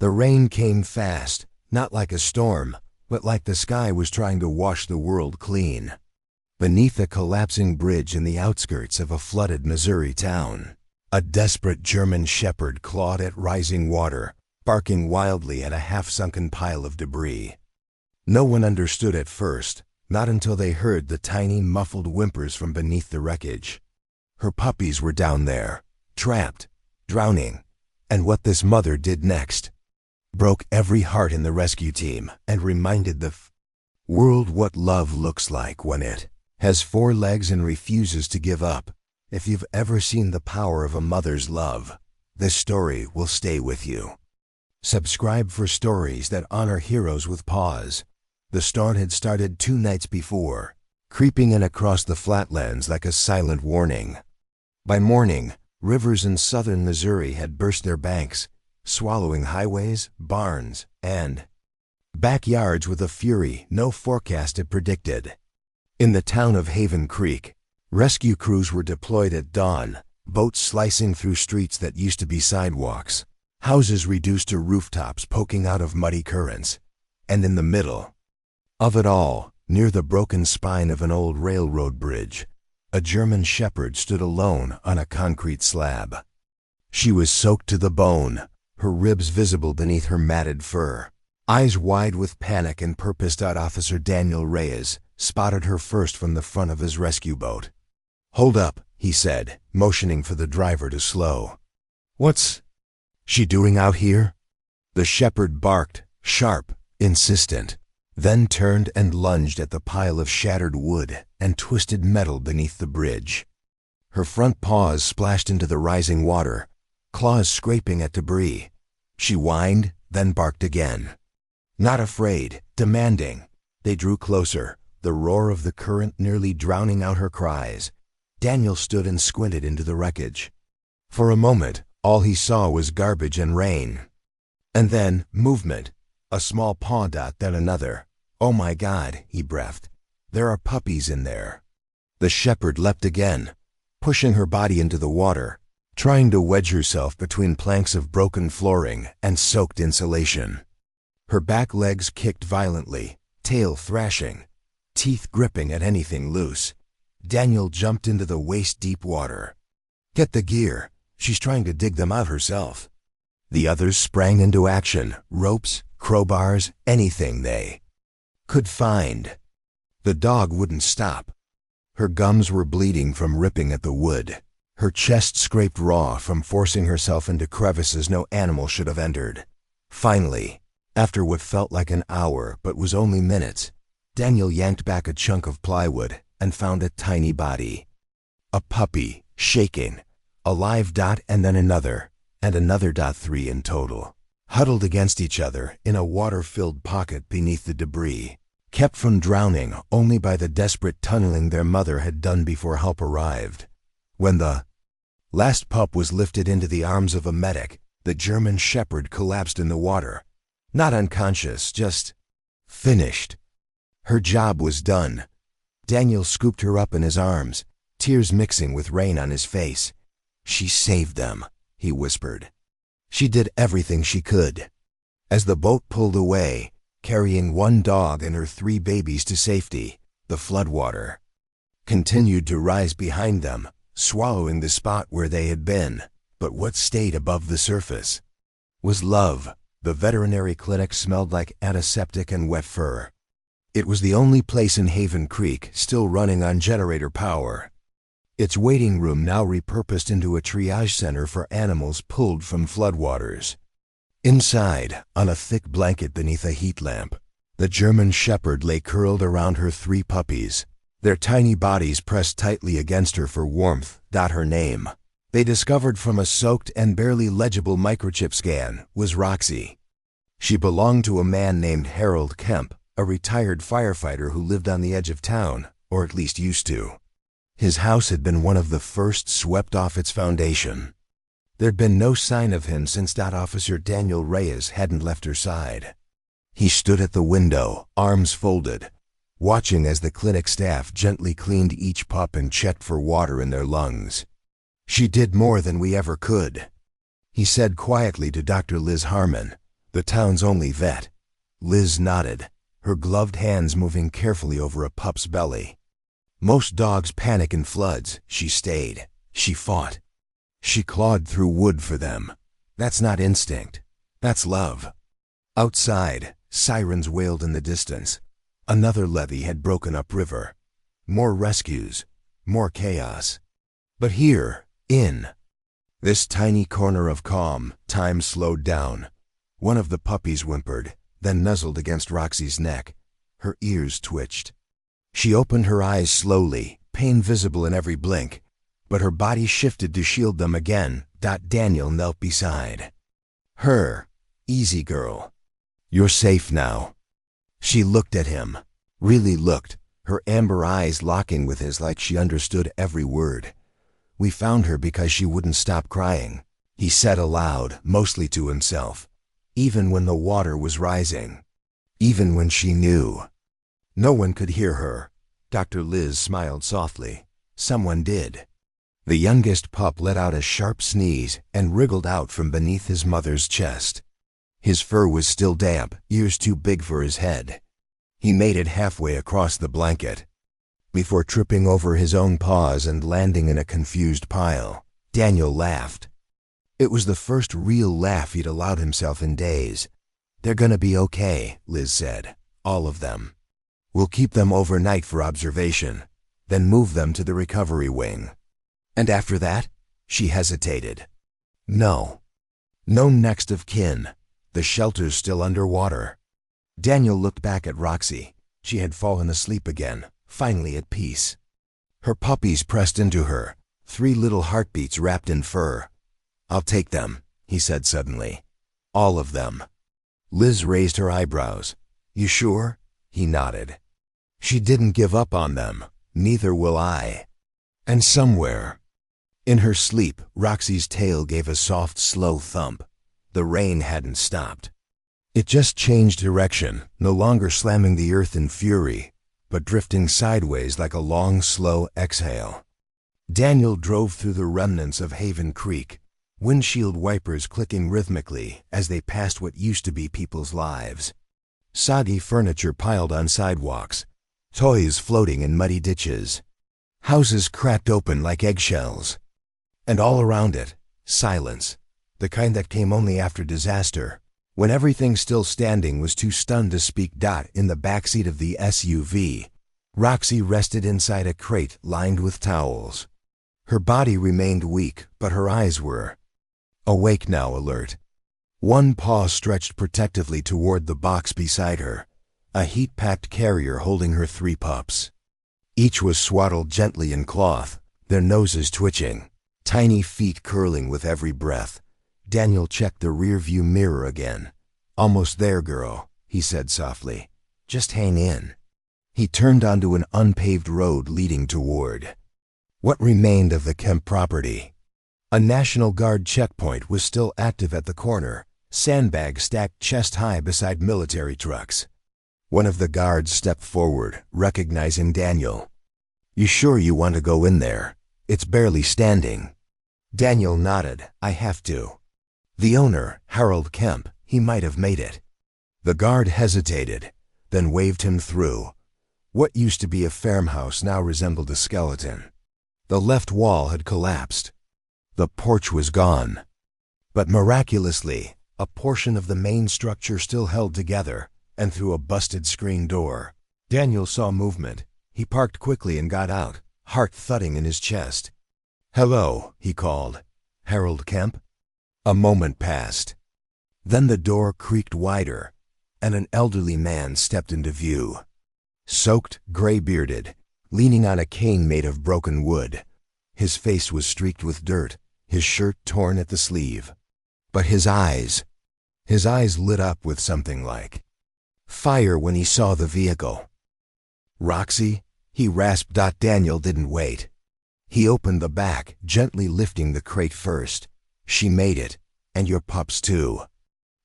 The rain came fast, not like a storm, but like the sky was trying to wash the world clean. Beneath a collapsing bridge in the outskirts of a flooded Missouri town, a desperate German shepherd clawed at rising water, barking wildly at a half-sunken pile of debris. No one understood at first, not until they heard the tiny, muffled whimpers from beneath the wreckage. Her puppies were down there, trapped, drowning, and what this mother did next broke every heart in the rescue team and reminded the world what love looks like when it has four legs and refuses to give up. If you've ever seen the power of a mother's love, this story will stay with you. Subscribe for stories that honor heroes with paws. The storm had started 2 nights before, creeping in across the flatlands like a silent warning. By morning, rivers in southern Missouri had burst their banks, swallowing highways, barns, and backyards with a fury no forecast had predicted. In the town of Haven Creek, rescue crews were deployed at dawn, boats slicing through streets that used to be sidewalks, houses reduced to rooftops poking out of muddy currents, and in the middle of it all, near the broken spine of an old railroad bridge, a German shepherd stood alone on a concrete slab. She was soaked to the bone, her ribs visible beneath her matted fur. Eyes wide with panic and purpose. Officer Daniel Reyes spotted her first from the front of his rescue boat. "Hold up," he said, motioning for the driver to slow. "What's she doing out here?" The shepherd barked, sharp, insistent, then turned and lunged at the pile of shattered wood and twisted metal beneath the bridge. Her front paws splashed into the rising water, claws scraping at debris. She whined, then barked again. Not afraid, demanding. They drew closer, the roar of the current nearly drowning out her cries. Daniel stood and squinted into the wreckage. For a moment, all he saw was garbage and rain. And then, movement. A small paw dot, then another. "Oh my God," he breathed. "There are puppies in there." The shepherd leapt again, pushing her body into the water, trying to wedge herself between planks of broken flooring and soaked insulation. Her back legs kicked violently, tail thrashing, teeth gripping at anything loose. Daniel jumped into the waist-deep water. "Get the gear. She's trying to dig them out herself." The others sprang into action, ropes, crowbars, anything they could find. The dog wouldn't stop. Her gums were bleeding from ripping at the wood. Her chest scraped raw from forcing herself into crevices no animal should have entered. Finally, after what felt like an hour but was only minutes, Daniel yanked back a chunk of plywood and found a tiny body. A puppy, shaking, a live dot and then another, and another dot, 3 in total, huddled against each other in a water-filled pocket beneath the debris, kept from drowning only by the desperate tunneling their mother had done before help arrived. When the last pup was lifted into the arms of a medic, the German shepherd collapsed in the water. Not unconscious, just finished. Her job was done. Daniel scooped her up in his arms, tears mixing with rain on his face. "She saved them," he whispered. "She did everything she could." As the boat pulled away, carrying one dog and her 3 babies to safety, the floodwater continued to rise behind them, swallowing the spot where they had been. But what stayed above the surface was love. The veterinary clinic smelled like antiseptic and wet fur. It was the only place in Haven Creek still running on generator power. Its waiting room now repurposed into a triage center for animals pulled from floodwaters. Inside, on a thick blanket beneath a heat lamp, the German shepherd lay curled around her 3 puppies, their tiny bodies pressed tightly against her for warmth. Her name, they discovered from a soaked and barely legible microchip scan, was Roxy. She belonged to a man named Harold Kemp, a retired firefighter who lived on the edge of town, or at least used to. His house had been one of the first swept off its foundation. There'd been no sign of him since Officer Daniel Reyes hadn't left her side. He stood at the window, arms folded, watching as the clinic staff gently cleaned each pup and checked for water in their lungs. "She did more than we ever could," he said quietly to Dr. Liz Harmon, The town's only vet. Liz nodded, her gloved hands moving carefully over a pup's belly. Most dogs panic in floods. She stayed. She fought. She clawed through wood for them. That's not instinct. That's love. Outside, sirens wailed in the distance. Another levee had broken upriver. More rescues. More chaos. But here, in this tiny corner of calm, time slowed down. One of the puppies whimpered, then nuzzled against Roxy's neck. Her ears twitched. She opened her eyes slowly, pain visible in every blink, but her body shifted to shield them again. Daniel knelt beside her. Easy, girl. You're safe now. She looked at him, really looked, her amber eyes locking with his like she understood every word. We found her because she wouldn't stop crying, he said aloud, mostly to himself. Even when the water was rising. Even when she knew. No one could hear her. Dr. Liz smiled softly. Someone did. The youngest pup let out a sharp sneeze and wriggled out from beneath his mother's chest. His fur was still damp, ears too big for his head. He made it halfway across the blanket. Before tripping over his own paws and landing in a confused pile, Daniel laughed. It was the first real laugh he'd allowed himself in days. They're gonna be okay, Liz said. All of them. We'll keep them overnight for observation, then move them to the recovery wing. And after that, she hesitated. No. No next of kin. The shelter's still underwater. Daniel looked back at Roxy. She had fallen asleep again, finally at peace. Her puppies pressed into her, 3 little heartbeats wrapped in fur. I'll take them, he said suddenly. All of them. Liz raised her eyebrows. You sure? He nodded. She didn't give up on them. Neither will I. And somewhere, in her sleep, Roxy's tail gave a soft, slow thump. The rain hadn't stopped. It just changed direction, no longer slamming the earth in fury, but drifting sideways like a long, slow exhale. Daniel drove through the remnants of Haven Creek, windshield wipers clicking rhythmically as they passed what used to be people's lives. Soggy furniture piled on sidewalks, toys floating in muddy ditches, houses cracked open like eggshells. And all around it, silence, the kind that came only after disaster, when everything still standing was too stunned to speak. In the backseat of the SUV, Roxy rested inside a crate lined with towels. Her body remained weak, but her eyes were awake now, alert. One paw stretched protectively toward the box beside her, a heat-packed carrier holding her 3 pups. Each was swaddled gently in cloth, their noses twitching, tiny feet curling with every breath. Daniel checked the rear-view mirror again. Almost there, girl, he said softly. Just hang in. He turned onto an unpaved road leading toward what remained of the Kemp property. A National Guard checkpoint was still active at the corner, sandbags stacked chest-high beside military trucks. One of the guards stepped forward, recognizing Daniel. You sure you want to go in there? It's barely standing. Daniel nodded. I have to. The owner, Harold Kemp, he might have made it. The guard hesitated, then waved him through. What used to be a farmhouse now resembled a skeleton. The left wall had collapsed. The porch was gone. But miraculously, a portion of the main structure still held together, and through a busted screen door, Daniel saw movement. He parked quickly and got out, heart thudding in his chest. Hello, he called. Harold Kemp? A moment passed. Then the door creaked wider, and an elderly man stepped into view. Soaked, gray-bearded, leaning on a cane made of broken wood. His face was streaked with dirt, his shirt torn at the sleeve. But his eyes lit up with something like fire when he saw the vehicle. Roxy, he rasped. Daniel didn't wait. He opened the back, gently lifting the crate first. She made it, and your pups too.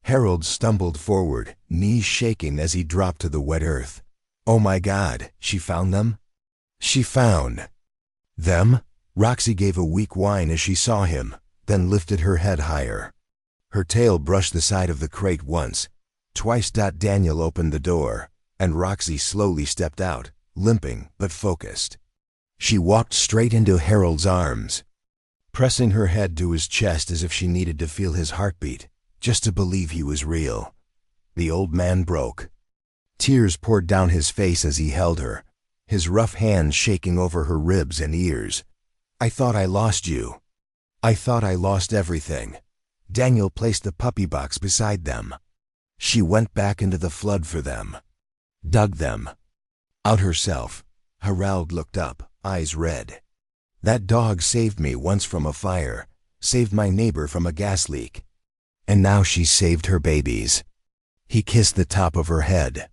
Harold stumbled forward, knees shaking as he dropped to the wet earth. Oh my God, she found them? She found them? Roxy gave a weak whine as she saw him, then lifted her head higher. Her tail brushed the side of the crate once. Twice. Daniel opened the door, and Roxy slowly stepped out, limping but focused. She walked straight into Harold's arms, pressing her head to his chest as if she needed to feel his heartbeat, just to believe he was real. The old man broke. Tears poured down his face as he held her, his rough hands shaking over her ribs and ears. "I thought I lost you. I thought I lost everything." Daniel placed the puppy box beside them. She went back into the flood for them, dug them out herself. Harold looked up, eyes red. "That dog saved me once from a fire, saved my neighbor from a gas leak. And now she saved her babies." He kissed the top of her head.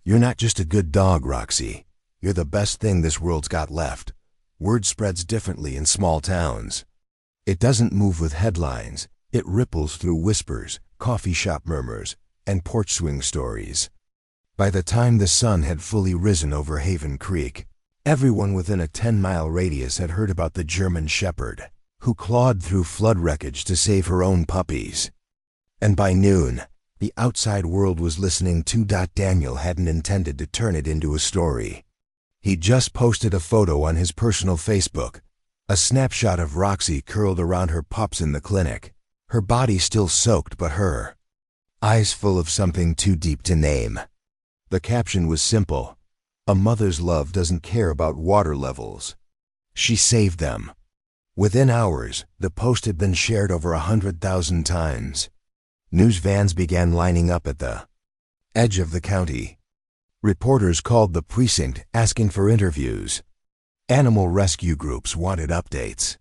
"You're not just a good dog, Roxy. You're the best thing this world's got left." Word spreads differently in small towns. It doesn't move with headlines. It ripples through whispers, coffee shop murmurs, and porch swing stories. By the time the sun had fully risen over Haven Creek, everyone within a 10-mile radius had heard about the German Shepherd, who clawed through flood wreckage to save her own puppies. And by noon, the outside world was listening to. Daniel hadn't intended to turn it into a story. He just posted a photo on his personal Facebook, a snapshot of Roxy curled around her pups in the clinic, her body still soaked but her eyes full of something too deep to name. The caption was simple: "A mother's love doesn't care about water levels. She saved them." Within hours, the post had been shared over 100,000 times. News vans began lining up at the edge of the county. Reporters called the precinct asking for interviews. Animal rescue groups wanted updates.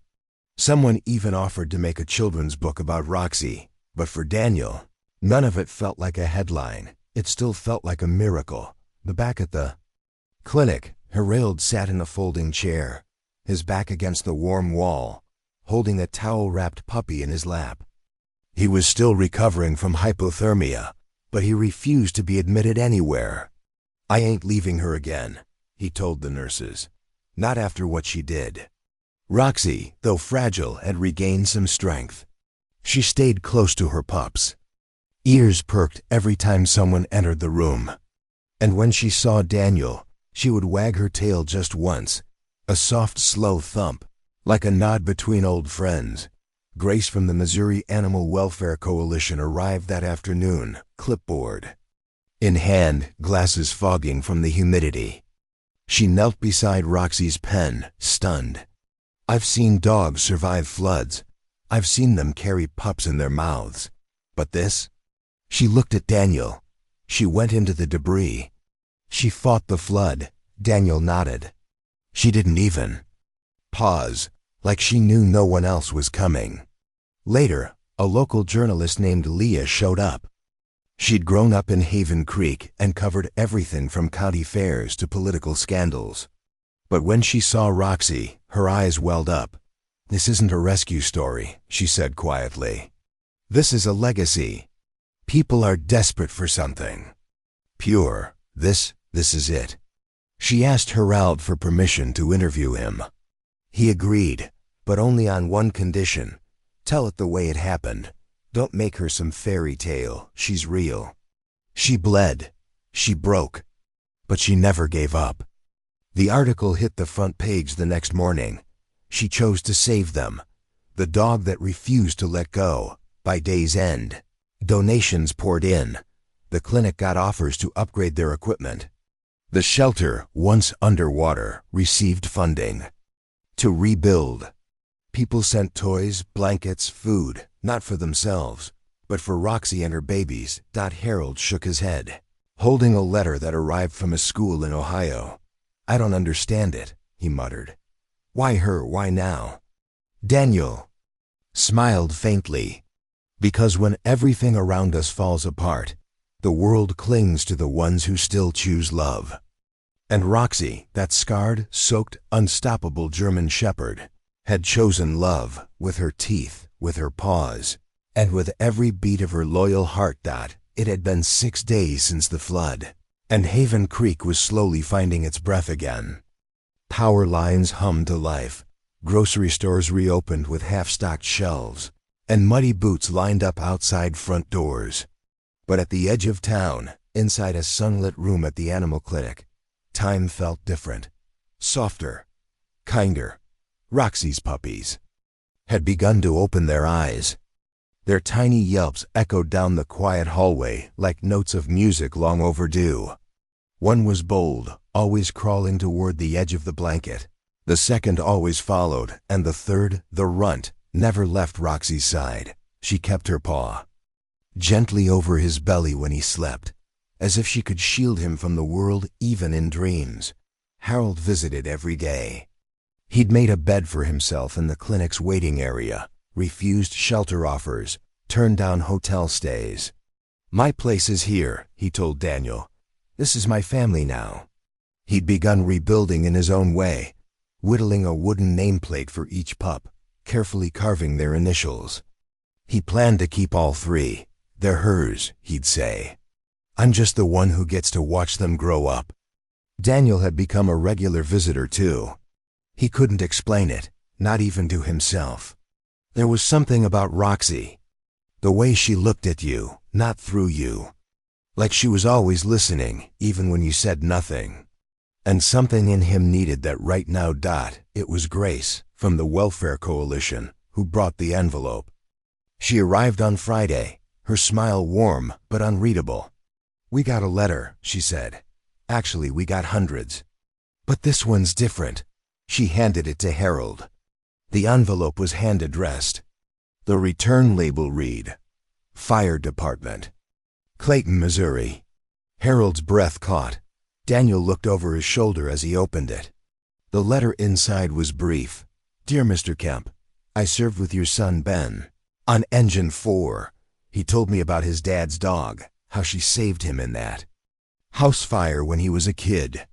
Someone even offered to make a children's book about Roxy, but for Daniel, none of it felt like a headline. It still felt like a miracle. Back at the clinic, Harold sat in a folding chair, his back against the warm wall, holding a towel-wrapped puppy in his lap. He was still recovering from hypothermia, but he refused to be admitted anywhere. "I ain't leaving her again," he told the nurses. "Not after what she did." Roxy, though fragile, had regained some strength. She stayed close to her pups. Ears perked every time someone entered the room. And when she saw Daniel, she would wag her tail just once, a soft, slow thump, like a nod between old friends. Grace from the Missouri Animal Welfare Coalition arrived that afternoon, clipboard in hand, glasses fogging from the humidity. She knelt beside Roxy's pen, stunned. "I've seen dogs survive floods. I've seen them carry pups in their mouths. But this?" She looked at Daniel. She went into the debris. "She fought the flood." Daniel nodded. "She didn't even pause, like she knew no one else was coming." Later, a local journalist named Leah showed up. She'd grown up in Haven Creek and covered everything from county fairs to political scandals. But when she saw Roxy, her eyes welled up. "This isn't a rescue story," she said quietly. "This is a legacy. People are desperate for something pure. This is it." She asked Harold for permission to interview him. He agreed, but only on one condition: tell it the way it happened. Don't make her some fairy tale. She's real. She bled. She broke. But she never gave up. The article hit the front page the next morning. She chose to save them. The dog that refused to let go. By day's end, donations poured in. The clinic got offers to upgrade their equipment. The shelter, once underwater, received funding to rebuild. People sent toys, blankets, food, not for themselves, but for Roxy and her babies. Harold shook his head, holding a letter that arrived from a school in Ohio. "I don't understand it," he muttered. "Why her? Why now?" Daniel smiled faintly. "Because when everything around us falls apart, the world clings to the ones who still choose love." And Roxy, that scarred, soaked, unstoppable German Shepherd, had chosen love with her teeth, with her paws, and with every beat of her loyal heart. It had been 6 days since the flood, and Haven Creek was slowly finding its breath again. Power lines hummed to life. Grocery stores reopened with half-stocked shelves. and muddy boots lined up outside front doors. But at the edge of town, inside a sunlit room at the animal clinic, time felt different, softer, kinder. Roxy's puppies had begun to open their eyes. Their tiny yelps echoed down the quiet hallway like notes of music long overdue. One was bold, always crawling toward the edge of the blanket. The second always followed, and the third, the runt, never left Roxy's side. She kept her paw gently over his belly when he slept, as if she could shield him from the world even in dreams. Harold visited every day. He'd made a bed for himself in the clinic's waiting area, refused shelter offers, turned down hotel stays. "My place is here," he told Daniel. "This is my family now." He'd begun rebuilding in his own way, whittling a wooden nameplate for each pup, carefully carving their initials. He planned to keep all three. "They're hers," he'd say. "I'm just the one who gets to watch them grow up." Daniel had become a regular visitor too. He couldn't explain it, not even to himself. There was something about Roxy, the way she looked at you, not through you, like she was always listening, even when you said nothing. And something in him needed that right now. It was Grace, from the Welfare Coalition, who brought the envelope. She arrived on Friday, her smile warm but unreadable. "We got a letter," she said. "Actually, we got hundreds. But this one's different." She handed it to Harold. The envelope was hand-addressed. The return label read, "Fire Department, Clayton, Missouri." Harold's breath caught. Daniel looked over his shoulder as he opened it. The letter inside was brief. "Dear Mr. Kemp, I served with your son Ben on Engine 4. He told me about his dad's dog, how she saved him in that house fire when he was a kid.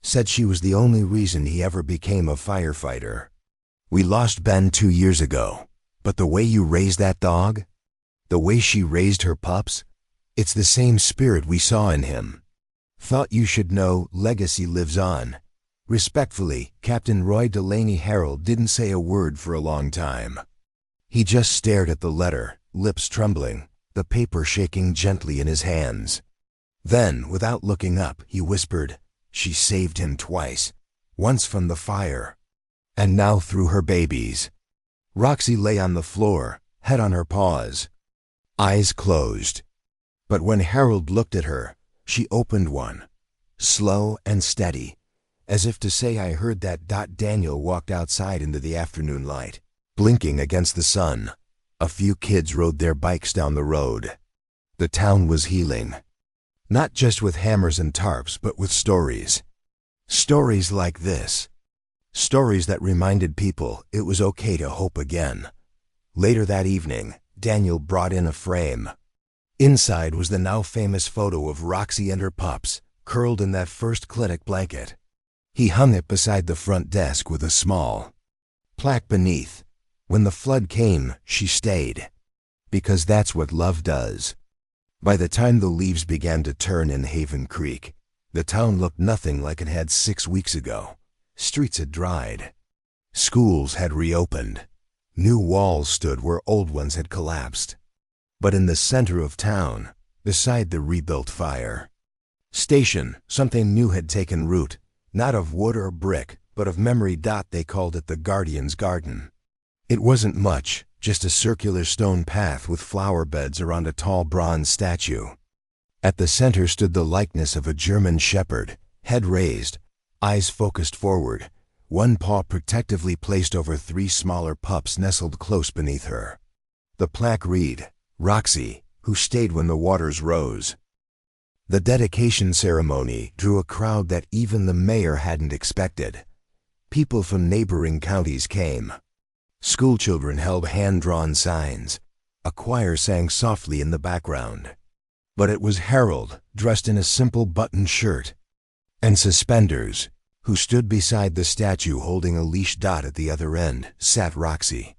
Said she was the only reason he ever became a firefighter. We lost Ben 2 years ago, but the way you raised that dog, the way she raised her pups, it's the same spirit we saw in him. Thought you should know legacy lives on. Respectfully, Captain Roy Delaney." Harold didn't say a word for a long time. He just stared at the letter, lips trembling, the paper shaking gently in his hands. Then, without looking up, he whispered, "She saved him twice, once from the fire, and now through her babies." Roxy lay on the floor, head on her paws, eyes closed. But when Harold looked at her, she opened one, slow and steady, as if to say, "I heard that." Daniel walked outside into the afternoon light, blinking against the sun. A few kids rode their bikes down the road. The town was healing. Not just with hammers and tarps, but with stories. Stories like this. Stories that reminded people it was okay to hope again. Later that evening, Daniel brought in a frame. Inside was the now famous photo of Roxy and her pups, curled in that first clinic blanket. He hung it beside the front desk with a small plaque beneath. "When the flood came, she stayed. Because that's what love does." By the time the leaves began to turn in Haven Creek, the town looked nothing like it had 6 weeks ago. Streets had dried. Schools had reopened. New walls stood where old ones had collapsed. But in the center of town, beside the rebuilt fire station, something new had taken root, not of wood or brick, but of memory. They called it the Guardian's Garden. It wasn't much, just a circular stone path with flower beds around a tall bronze statue. At the center stood the likeness of a German shepherd, head raised, eyes focused forward, one paw protectively placed over 3 smaller pups nestled close beneath her. The plaque read, "Roxy, who stayed when the waters rose." The dedication ceremony drew a crowd that even the mayor hadn't expected. People from neighboring counties came. Schoolchildren held hand-drawn signs. A choir sang softly in the background. But it was Harold, dressed in a simple button shirt and suspenders, who stood beside the statue holding a leash. At the other end sat Roxy.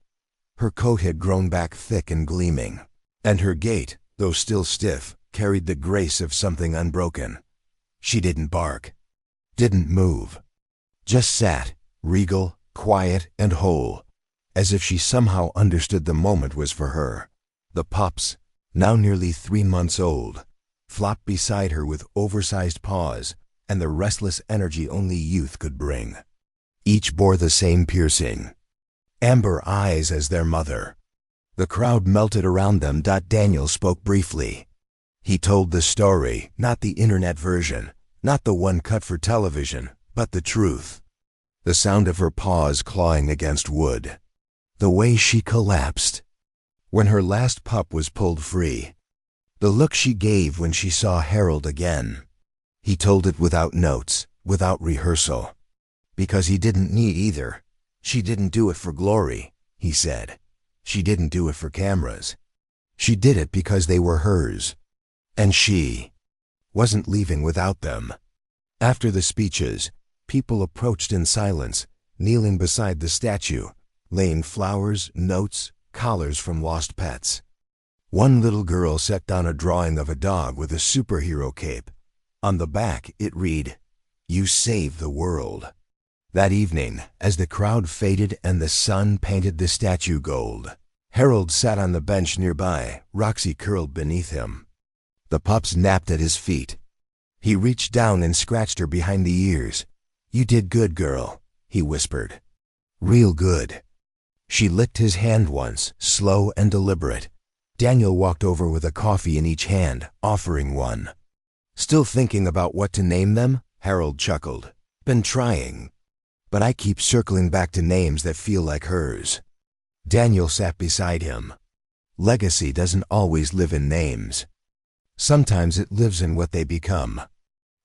Her coat had grown back thick and gleaming, and her gait, though still stiff, carried the grace of something unbroken. She didn't bark, didn't move, just sat, regal, quiet, and whole, as if she somehow understood the moment was for her. The pups, now nearly 3 months old, flopped beside her with oversized paws and the restless energy only youth could bring. Each bore the same piercing, amber eyes as their mother. The crowd melted around them. Daniel spoke briefly. He told the story, not the internet version, not the one cut for television, but the truth. The sound of her paws clawing against wood. The way she collapsed when her last pup was pulled free. The look she gave when she saw Harold again. He told it without notes, without rehearsal. Because he didn't need either. She didn't do it for glory, he said. She didn't do it for cameras. She did it because they were hers. And she wasn't leaving without them. After the speeches, people approached in silence, kneeling beside the statue, laying flowers, notes, collars from lost pets. One little girl set down a drawing of a dog with a superhero cape. On the back, it read, "You saved the world." That evening, as the crowd faded and the sun painted the statue gold, Harold sat on the bench nearby, Roxy curled beneath him. The pups napped at his feet. He reached down and scratched her behind the ears. "You did good, girl," he whispered. "Real good." She licked his hand once, slow and deliberate. Daniel walked over with a coffee in each hand, offering one. "Still thinking about what to name them?" Harold chuckled. "Been trying. But I keep circling back to names that feel like hers." Daniel sat beside him. Legacy doesn't always live in names. Sometimes it lives in what they become.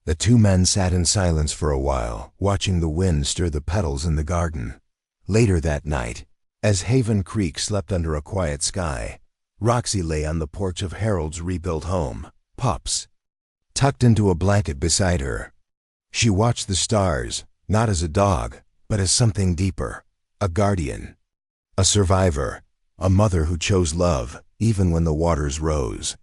The two men sat in silence for a while, watching the wind stir the petals in the garden. Later that night, as Haven Creek slept under a quiet sky, Roxy lay on the porch of Harold's rebuilt home, Pups, tucked into a blanket beside her. She watched the stars, not as a dog, but as something deeper, a guardian, a survivor, a mother who chose love even when the waters rose.